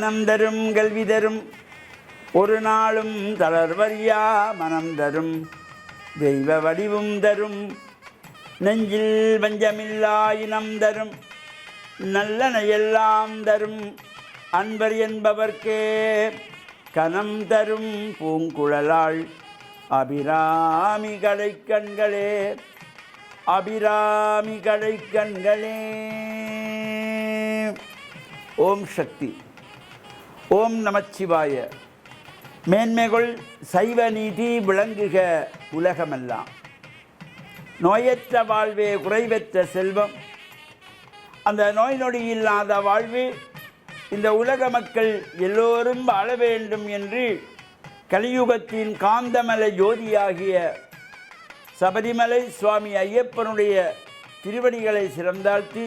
ஞானம் தரும் கல்வி தரும் ஒரு நாளும் தளர்வறியா மனம் தரும் தெய்வ வடிவும் தரும் நெஞ்சில் வஞ்சமில்லா இனம் தரும் நல்லன எல்லாம் தரும் அன்பர் என்பவர்க்கே கனம் தரும் பூங்குழலாள் அபிராமி கடைக்கண்களே அபிராமி கடைக்கண்களே. ஓம் சக்தி. ஓம் நமச்சிவாய. மேன்மைகள் சைவ நீதி விளங்குக உலகமெல்லாம். நோயற்ற வாழ்வே குறைவற்ற செல்வம். அந்த நோய் நொடி இல்லாத வாழ்வு இந்த உலக மக்கள் எல்லோரும் வாழ வேண்டும் என்று கலியுகத்தின் காந்தமலை ஜோதியாகிய சபரிமலை சுவாமி ஐயப்பனுடைய திருவடிகளை சிறந்தாழ்த்தி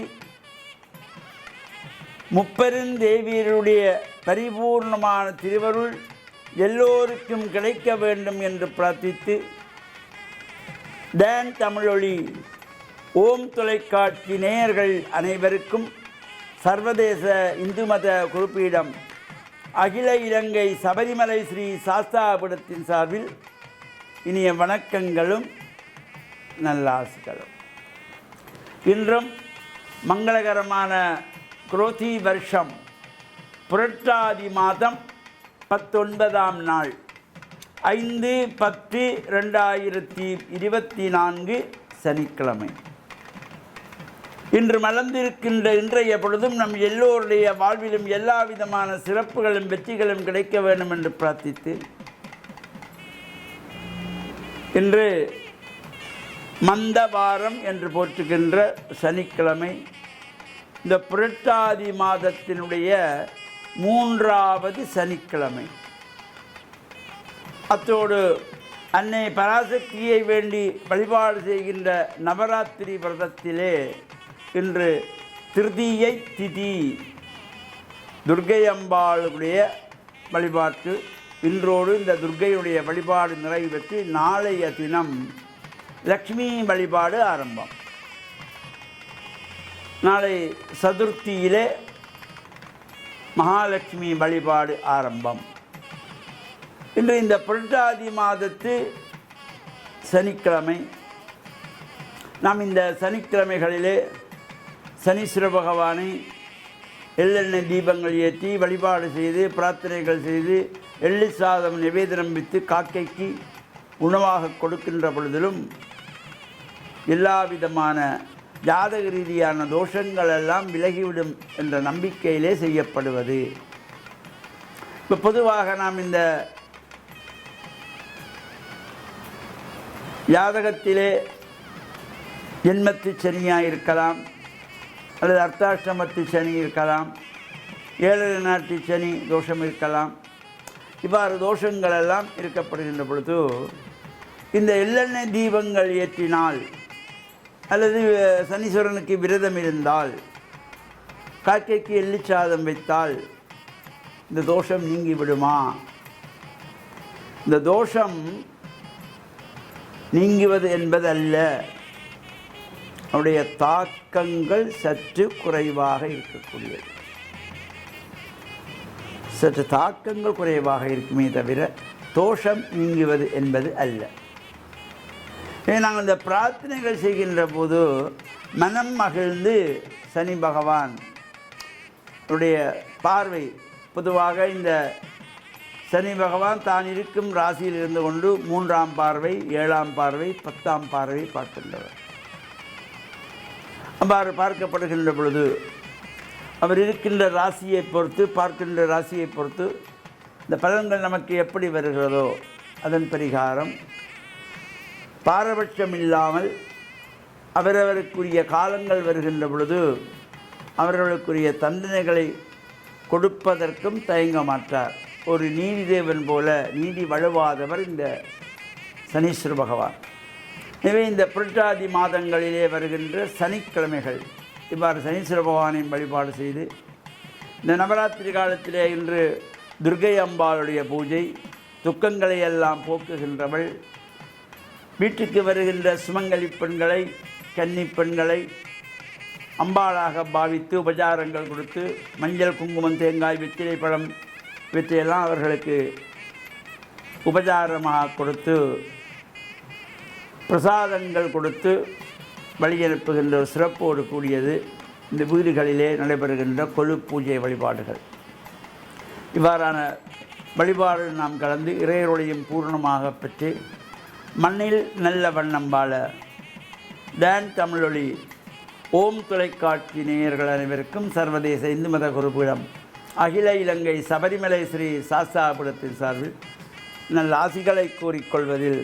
முப்பெருந்தேவியருடைய பரிபூர்ணமான திருவருள் எல்லோருக்கும் கிடைக்க வேண்டும் என்று பிரார்த்தித்து டான் தமிழொலி ஓம் தொலைக்காட்சி நேயர்கள் அனைவருக்கும் சர்வதேச இந்து மத குறிப்பீடம் அகில இலங்கை சபரிமலை ஸ்ரீ சாஸ்தாபுரத்தின் சார்பில் இனிய வணக்கங்களும் நல்லாசிகளும். இன்றும் மங்களகரமான குரோதி வருஷம் புரட்டாதி மாதம் 19ஆம் நாள் 5/10/2024 சனிக்கிழமை. இன்று மலர்ந்திருக்கின்ற இன்றைய பொழுதும் நம் எல்லோருடைய வாழ்விலும் எல்லா விதமான சிறப்புகளும் வெற்றிகளும் கிடைக்க வேண்டும் என்று பிரார்த்தித்து இன்று மந்தவாரம் என்று போற்றுகின்ற சனிக்கிழமை, இந்த புரட்டாதி மாதத்தினுடைய 3வது சனிக்கிழமை. அத்தோடு அன்னை பராசக்தியை வேண்டி வழிபாடு செய்கின்ற நவராத்திரி விரதத்திலே இன்று திருதியை திதி துர்க்கை அம்பாளுடைய வழிபாட்டு இன்றோடு இந்த துர்க்கையுடைய வழிபாடு நிறைவு பெற்று நாளைய தினம் லக்ஷ்மி வழிபாடு ஆரம்பம். நாளை சதுர்த்தியிலே மகாலட்சுமி வழிபாடு ஆரம்பம். இன்று இந்த புரட்டாதி மாதத்து சனிக்கிழமை. நாம் இந்த சனிக்கிழமைகளிலே சனீஸ்வர பகவானை எள்ளெண்ணெய் தீபங்கள் ஏற்றி வழிபாடு செய்து பிரார்த்தனைகள் செய்து எள்ளு சாதம் நிவேதனம் வைத்து காக்கைக்கு உணவாக கொடுக்கின்ற பொழுதிலும் எல்லா விதமான ஜாதக ரீதியான தோஷங்கள் எல்லாம் விலகிவிடும் என்ற நம்பிக்கையிலே செய்யப்படுவது. இப்போ பொதுவாக நாம் இந்த ஜாதகத்திலே ஜென்மத்து சனியாக இருக்கலாம், அல்லது அர்த்தாஷ்டமத்து சனி இருக்கலாம், 7 நாட்டு சனி தோஷம் இருக்கலாம். இவ்வாறு தோஷங்கள் எல்லாம் இருக்கப்படுகின்ற பொழுது இந்த எள்ளெண்ணெய் தீபங்கள் ஏற்றினால் அல்லது சனீஸ்வரனுக்கு விரதம் இருந்தால் காக்கைக்கு எள்ளிச்சாதம் வைத்தால் இந்த தோஷம் நீங்கிவிடுமா? இந்த தோஷம் நீங்குவது என்பதல்ல, அவருடைய தாக்கங்கள் சற்று குறைவாக இருக்கக்கூடியது. சற்று தாக்கங்கள் குறைவாக இருக்குமே தவிர தோஷம் நீங்குவது என்பது அல்ல. நாங்கள் இந்த பிரார்த்தனைகள் செய்கின்ற போது மனம் மகிழ்ந்து சனி பகவான் உடைய பார்வை, பொதுவாக இந்த சனி பகவான் தான் இருக்கும் ராசியில் இருந்து கொண்டு 3ஆம் பார்வை, 7ஆம் பார்வை, 10ஆம் பார்வை பார்க்கின்றவர். அவ்வாறு பார்க்கப்படுகின்ற பொழுது அவர் இருக்கின்ற ராசியை பொறுத்து, பார்க்கின்ற ராசியை பொறுத்து இந்த பலன்கள் நமக்கு எப்படி வருகிறதோ அதன் பரிகாரம் பாரபட்சம் இல்லாமல் அவரவருக்குரிய காலங்கள் வருகின்ற பொழுது அவர்களுக்குரிய தண்டனைகளை கொடுப்பதற்கும் தயங்க மாட்டார். ஒரு நீதி தேவன் போல நீதி வழுவாதவர் இந்த சனீஸ்வர பகவான். எனவே இந்த புரட்டாதி மாதங்களிலே வருகின்ற சனிக்கிழமைகள் இவ்வாறு சனீஸ்வர பகவானையும் வழிபாடு செய்து இந்த நவராத்திரி காலத்திலே இன்று துர்க்கை அம்பாளுடைய பூஜை, துக்கங்களை எல்லாம் போக்குகின்றவள், வீட்டுக்கு வருகின்ற சுமங்கலி பெண்களை, கன்னி பெண்களை அம்பாளாக பாவித்து உபச்சாரங்கள் கொடுத்து மஞ்சள் குங்குமம் தேங்காய் வெற்றிலை பழம் இவற்றையெல்லாம் அவர்களுக்கு உபச்சாரமாக கொடுத்து பிரசாதங்கள் கொடுத்து வழியனுப்புகின்ற சிறப்போடு கூடியது இந்த வீடுகளிலே நடைபெறுகின்ற கொலு பூஜை வழிபாடுகள். இவ்வாறான வழிபாடு நாம் கலந்து இறையருளையும் பூர்ணமாக பெற்று மண்ணில் நல்ல வண்ணம் வாழ டான் தமிழொலி ஓம் தொலைக்காட்சி நேயர்கள் அனைவருக்கும் சர்வதேச இந்து மத குருபீடம் அகில இலங்கை சபரிமலை ஸ்ரீ சாஸ்தாபுரத்தின் சார்பில் நல்ல ஆசிகளை கூறிக்கொள்வதில்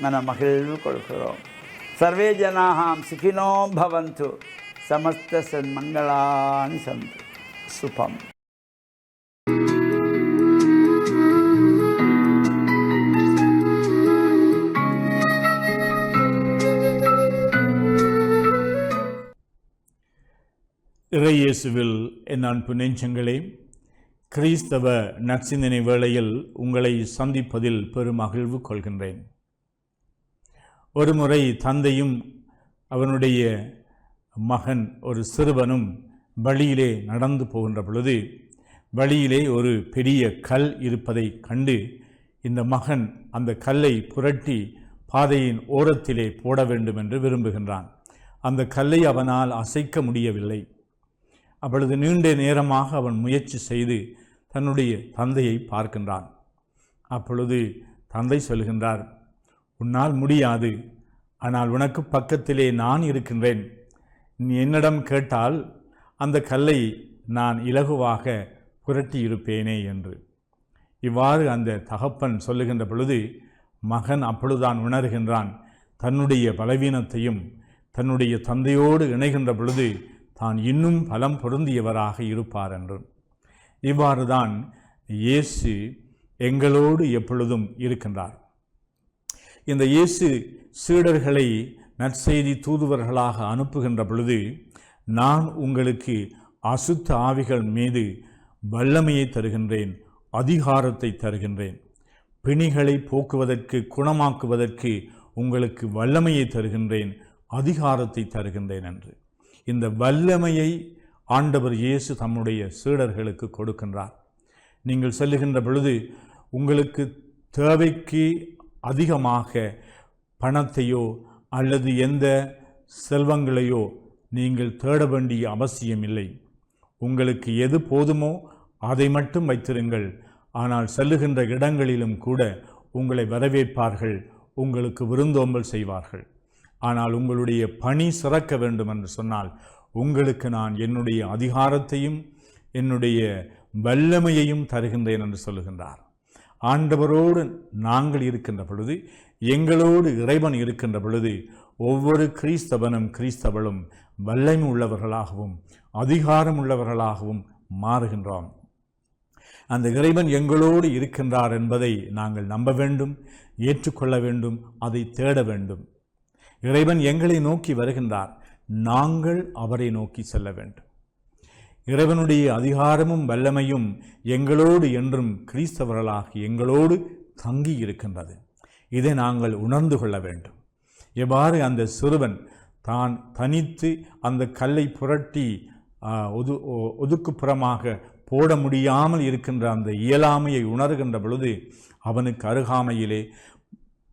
மன மகிழ்வு கொள்கிறோம். சர்வே ஜனாஹாம் சுகினோ பவந்து சமஸ்த சன்மங்களானி சந்து சுபம். இறையேசுவில் என் அன்பு நெஞ்சங்களே, கிறிஸ்தவ நற்சிந்தனை வேளையில் உங்களை சந்திப்பதில் பெருமகிழ்வு கொள்கின்றேன். ஒருமுறை தந்தையும் அவனுடைய மகன் ஒரு சிறுவனும் வழியிலே நடந்து போகின்ற பொழுது வழியிலே ஒரு பெரிய கல் இருப்பதை கண்டு இந்த மகன் அந்த கல்லை புரட்டி பாதையின் ஓரத்திலே போட வேண்டும் என்று விரும்புகின்றான். அந்த கல்லை அவனால் அசைக்க முடியவில்லை. அப்பொழுது நீண்ட நேரமாக அவன் முயற்சி செய்து தன்னுடைய தந்தையை பார்க்கின்றான். அப்பொழுது தந்தை சொல்கின்றார், உன்னால் முடியாது, ஆனால் உனக்கு பக்கத்திலே நான் இருக்கின்றேன். நீ என்னிடம் கேட்டால் அந்த கல்லை நான் இலகுவாக புரட்டி இருப்பேனே என்று. இவ்வாறு அந்த தகப்பன் சொல்லுகின்ற பொழுது மகன் அப்பொழுதுதான் உணர்கின்றான் தன்னுடைய பலவீனத்தையும் தன்னுடைய தந்தையோடு இணைகின்ற பொழுது தான் இன்னும் பலம் பொருந்தியவராக இருப்பார் என்று. இவ்வாறு தான் இயேசு எங்களோடு எப்பொழுதும் இருக்கின்றார். இந்த இயேசு சீடர்களை நற்செய்தி தூதுவர்களாக அனுப்புகின்ற பொழுது, நான் உங்களுக்கு அசுத்த ஆவிகள் மீது வல்லமையை தருகின்றேன், அதிகாரத்தை தருகின்றேன், பிணிகளை போக்குவதற்கு குணமாக்குவதற்கு உங்களுக்கு வல்லமையை தருகின்றேன், அதிகாரத்தை தருகின்றேன் என்று. இந்த வல்லமையை ஆண்டவர் இயேசு தம்முடைய சீடர்களுக்கு கொடுக்கின்றார். நீங்கள் சொல்லுகின்ற பொழுது உங்களுக்கு தேவைக்கு அதிகமாக பணத்தையோ அல்லது எந்த செல்வங்களையோ நீங்கள் தேட வேண்டிய அவசியமில்லை. உங்களுக்கு எது போதுமோ அதை மட்டும் வைத்திருங்கள். ஆனால் செல்லுகின்ற இடங்களிலும் கூட உங்களை வரவேற்பார்கள், உங்களுக்கு விருந்தோம்பல் செய்வார்கள். ஆனால் உங்களுடைய பணி சிறக்க வேண்டும் என்று சொன்னால் உங்களுக்கு நான் என்னுடைய அதிகாரத்தையும் என்னுடைய வல்லமையையும் தருகின்றேன் என்று சொல்லுகின்றார். ஆண்டவரோடு நாங்கள் இருக்கின்ற பொழுது, எங்களோடு இறைவன் இருக்கின்ற பொழுது, ஒவ்வொரு கிறிஸ்தவனும் கிறிஸ்தவளும் வல்லமை உள்ளவர்களாகவும் அதிகாரம் உள்ளவர்களாகவும் மாறுகின்றோம். அந்த இறைவன் எங்களோடு இருக்கின்றார் என்பதை நாங்கள் நம்ப வேண்டும், ஏற்றுக்கொள்ள வேண்டும், அதை தேட வேண்டும். இறைவன் எங்களை நோக்கி வருகின்றார், நாங்கள் அவரை நோக்கி செல்ல வேண்டும். இறைவனுடைய அதிகாரமும் வல்லமையும் எங்களோடு என்றும் கிறிஸ்தவர்களாகி எங்களோடு தங்கி இருக்கின்றது. இதை நாங்கள் உணர்ந்து கொள்ள வேண்டும். எவ்வாறு அந்த சிறுவன் தான் தனித்து அந்த கல்லை புரட்டி ஒதுக்குப்புறமாக போட முடியாமல் இருக்கின்ற அந்த இயலாமையை உணர்கின்ற பொழுது அவனுக்கு அருகாமையிலே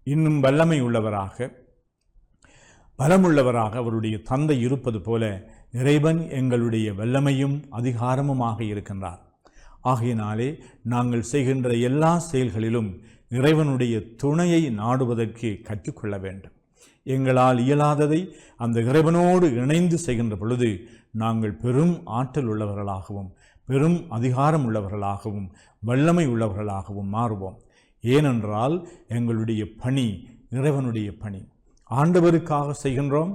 இன்னும் வல்லமை உள்ளவராக பலமுள்ளவராக அவருடைய தந்தை இருப்பது போல இறைவன் எங்களுடைய வல்லமையும் அதிகாரமுமாக இருக்கின்றார். ஆகையினாலே நாங்கள் செய்கின்ற எல்லா செயல்களிலும் இறைவனுடைய துணையை நாடுவதற்கு கற்றுக்கொள்ள வேண்டும். எங்களால் இயலாததை அந்த இறைவனோடு இணைந்து செய்கின்ற பொழுது நாங்கள் பெரும் ஆற்றல் உள்ளவர்களாகவும் பெரும் அதிகாரம் உள்ளவர்களாகவும் வல்லமை உள்ளவர்களாகவும் மாறுவோம். ஏனென்றால் எங்களுடைய பணி இறைவனுடைய பணி. ஆண்டவருக்காக செய்கின்றோம்,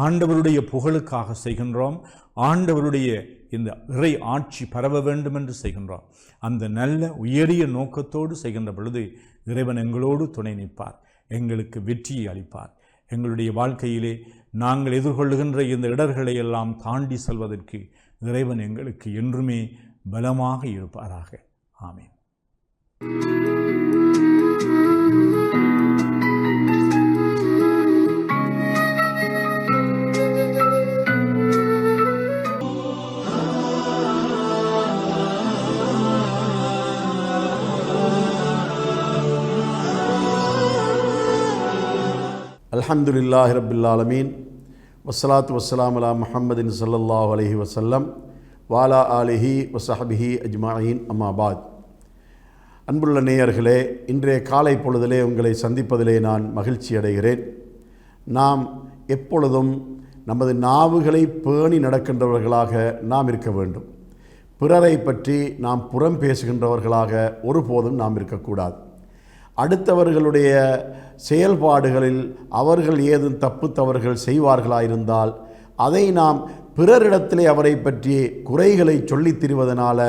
ஆண்டவருடைய புகழுக்காக செய்கின்றோம், ஆண்டவருடைய இந்த இறை ஆட்சி பரவ வேண்டும் என்று செய்கின்றோம். அந்த நல்ல உயரிய நோக்கத்தோடு செய்கின்ற பொழுது இறைவன் எங்களோடு துணை நிற்பார், எங்களுக்கு வெற்றியை அளிப்பார். எங்களுடைய வாழ்க்கையிலே நாங்கள் எதிர்கொள்ளுகின்ற இந்த இடர்களை எல்லாம் தாண்டி செல்வதற்கு இறைவன் எங்களுக்கு என்றுமே பலமாக இருப்பாராக. ஆமென். அல்ஹம்துலில்லாஹி ரப்பில் ஆலமீன் வஸ்ஸலாத்து வஸ்ஸலாமு அலா முஹம்மதின் ஸல்லல்லாஹு அலைஹி வஸல்லம் வாலா ஆலிஹி வஸஹபிஹி அஜ்மாயின் அம்மா பாத். அன்புள்ள நேயர்களே, இன்றைய காலை பொழுதிலே உங்களை சந்திப்பதிலே நான் மகிழ்ச்சி அடைகிறேன். நாம் எப்பொழுதும் நமது நாவுகளை பேணி நடக்கின்றவர்களாக நாம் இருக்க வேண்டும். பிறரை பற்றி நாம் புறம் பேசுகின்றவர்களாக ஒருபோதும் நாம் இருக்கக்கூடாது. அடுத்தவர்களுடைய செயல்பாடுகளில் அவர்கள் ஏதும் தப்பு தவறுகள் செய்வார்களாயிருந்தால் அதை நாம் பிறரிடத்திலே அவரை பற்றி குறைகளை சொல்லித் திரிவதனால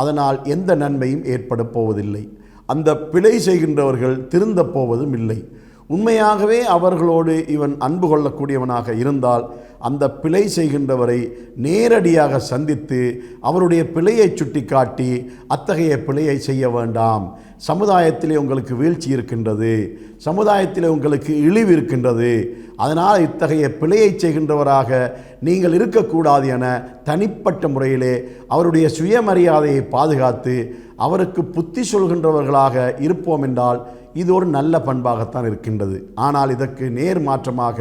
அதனால் எந்த நன்மையும் ஏற்பட போவதில்லை. அந்த பிழை செய்கின்றவர்கள் திருந்தப் போவதும் இல்லை. உண்மையாகவே அவர்களோடு இவன் அன்பு கொள்ளக்கூடியவனாக இருந்தால் அந்த பிழை செய்கின்றவரை நேரடியாக சந்தித்து அவருடைய பிழையை சுட்டி காட்டி, அத்தகைய பிழையை செய்ய வேண்டாம், சமுதாயத்திலே உங்களுக்கு வீழ்ச்சி இருக்கின்றது, சமுதாயத்திலே உங்களுக்கு இழிவு இருக்கின்றது, அதனால் இத்தகைய பிழையை செய்கின்றவராக நீங்கள் இருக்கக்கூடாது என தனிப்பட்ட முறையிலே அவருடைய சுயமரியாதையை பாதுகாத்து அவருக்கு புத்தி சொல்கின்றவர்களாக இருப்போம் என்றால் இது ஒரு நல்ல பண்பாகத்தான் இருக்கின்றது. ஆனால் இதற்கு நேர் மாற்றமாக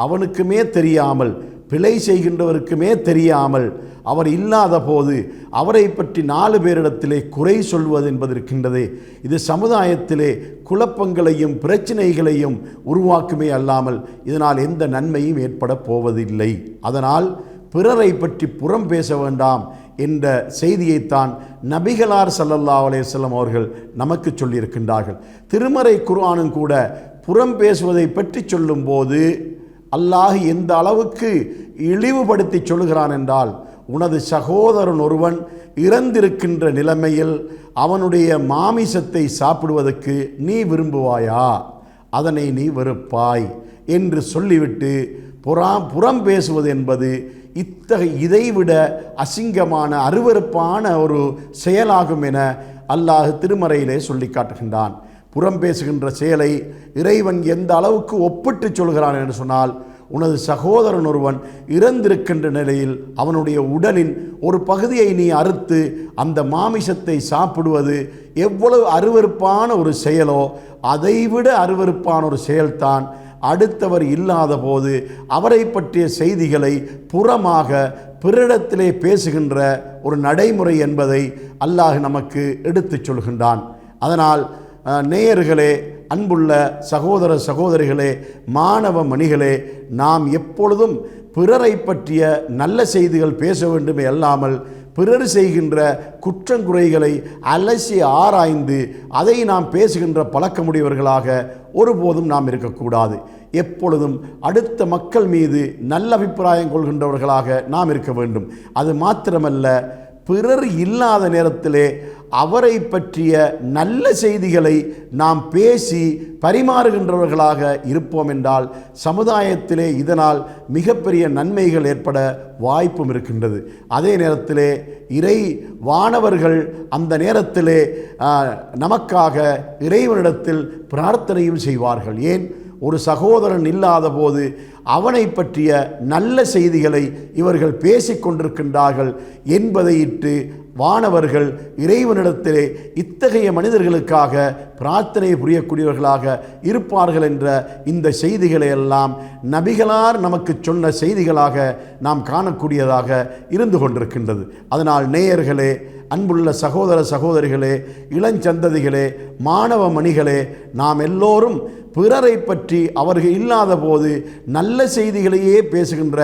அவனுக்குமே தெரியாமல், பிழை செய்கின்றவருக்குமே தெரியாமல், அவர் இல்லாத போது அவரை பற்றி 4 பேரிடத்திலே குறை சொல்வது என்பது இருக்கின்றதே, இது சமுதாயத்திலே குழப்பங்களையும் பிரச்சனைகளையும் உருவாக்குமே அல்லாமல் இதனால் எந்த நன்மையும் ஏற்பட போவதில்லை. அதனால் பிறரை பற்றி புறம் பேச வேண்டாம் என்ற செய்தியைத்தான் நபிகளார் ஸல்லல்லாஹு அலைஹி வஸல்லம் அவர்கள் நமக்கு சொல்லியிருக்கின்றார்கள். திருமறை குர்ஆனும் கூட புறம் பேசுவதை பற்றி சொல்லும்போது அல்லாஹ் எந்த அளவுக்கு இழிவுபடுத்தி சொல்கிறான் என்றால், உனது சகோதரன் ஒருவன் இறந்திருக்கின்ற நிலைமையில் அவனுடைய மாமிசத்தை சாப்பிடுவதற்கு நீ விரும்புவாயா, அதனை நீ வெறுப்பாய் என்று சொல்லிவிட்டு புறம் பேசுவது என்பது இதைவிட அசிங்கமான அருவருப்பான ஒரு செயலாகும் என அல்லாஹ் திருமறையிலே சொல்லி காட்டுகின்றான். புறம் பேசுகின்ற செயலை இறைவன் எந்த அளவுக்கு ஒப்பிட்டு சொல்கிறான் என்று சொன்னால், உனது சகோதரன் ஒருவன் இறந்திருக்கின்ற நிலையில் அவனுடைய உடலின் ஒரு பகுதியை நீ அறுத்து அந்த மாமிசத்தை சாப்பிடுவது எவ்வளவு அருவருப்பான ஒரு செயலோ அதைவிட அருவருப்பான ஒரு செயல்தான் அடுத்தவர் இல்லாத போது அவரை பற்றிய செய்திகளை புறமாக பிறரிடத்திலே பேசுகின்ற ஒரு நடைமுறை என்பதை அல்லாஹ் நமக்கு எடுத்துச் சொல்கின்றான். அதனால் நேயர்களே, அன்புள்ள சகோதர சகோதரிகளே, மாணவ மணிகளே, நாம் எப்பொழுதும் பிறரை பற்றிய நல்ல செய்திகள் பேச வேண்டுமே அல்லாமல் பிறர் செய்கின்ற குற்றங்குறைகளை அலசி ஆராய்ந்து அதை நாம் பேசுகின்ற பழக்கமுடையவர்களாக ஒருபோதும் நாம் இருக்கக்கூடாது. எப்பொழுதும் அடுத்த மக்கள் மீது நல்ல அபிப்பிராயம் கொள்கின்றவர்களாக நாம் இருக்க வேண்டும். அது மாத்திரமல்ல, பிறர் இல்லாத நேரத்திலே அவரை பற்றிய நல்ல செய்திகளை நாம் பேசி பரிமாறுகின்றவர்களாக இருப்போம் என்றால் சமுதாயத்திலே இதனால் மிகப்பெரிய நன்மைகள் ஏற்பட வாய்ப்பும் இருக்கின்றது. அதே நேரத்திலே இறை வானவர்கள் அந்த நேரத்திலே நமக்காக இறைவனிடத்தில் பிரார்த்தனையும் செய்வார்கள். ஏன்? ஒரு சகோதரன் இல்லாத போது அவனை பற்றிய நல்ல செய்திகளை இவர்கள் பேசிக்கொண்டிருக்கின்றார்கள் என்பதை இட்டு வானவர்கள் இறைவனிடத்திலே இத்தகைய மனிதர்களுக்காக பிரார்த்தனை புரியக்கூடியவர்களாக இருப்பார்கள் என்ற இந்த செய்திகளை எல்லாம் நபிகளார் நமக்கு சொன்ன செய்திகளாக நாம் காணக்கூடியதாக இருந்து கொண்டிருக்கின்றது. அதனால் நேயர்களே, அன்புள்ள சகோதர சகோதரிகளே, இளஞ்சந்ததிகளே, மாணவ மணிகளே, நாம் எல்லோரும் பிறரை பற்றி அவர்கள் இல்லாத போது நல்ல செய்திகளையே பேசுகின்ற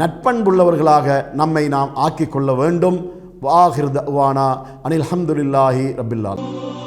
நட்பண்புள்ளவர்களாக நம்மை நாம் ஆக்கிக்கொள்ள வேண்டும். வாஹிர் தஅவானா அனில் ஹம்துலில்லாஹி ரப்பில் ஆலமீன்.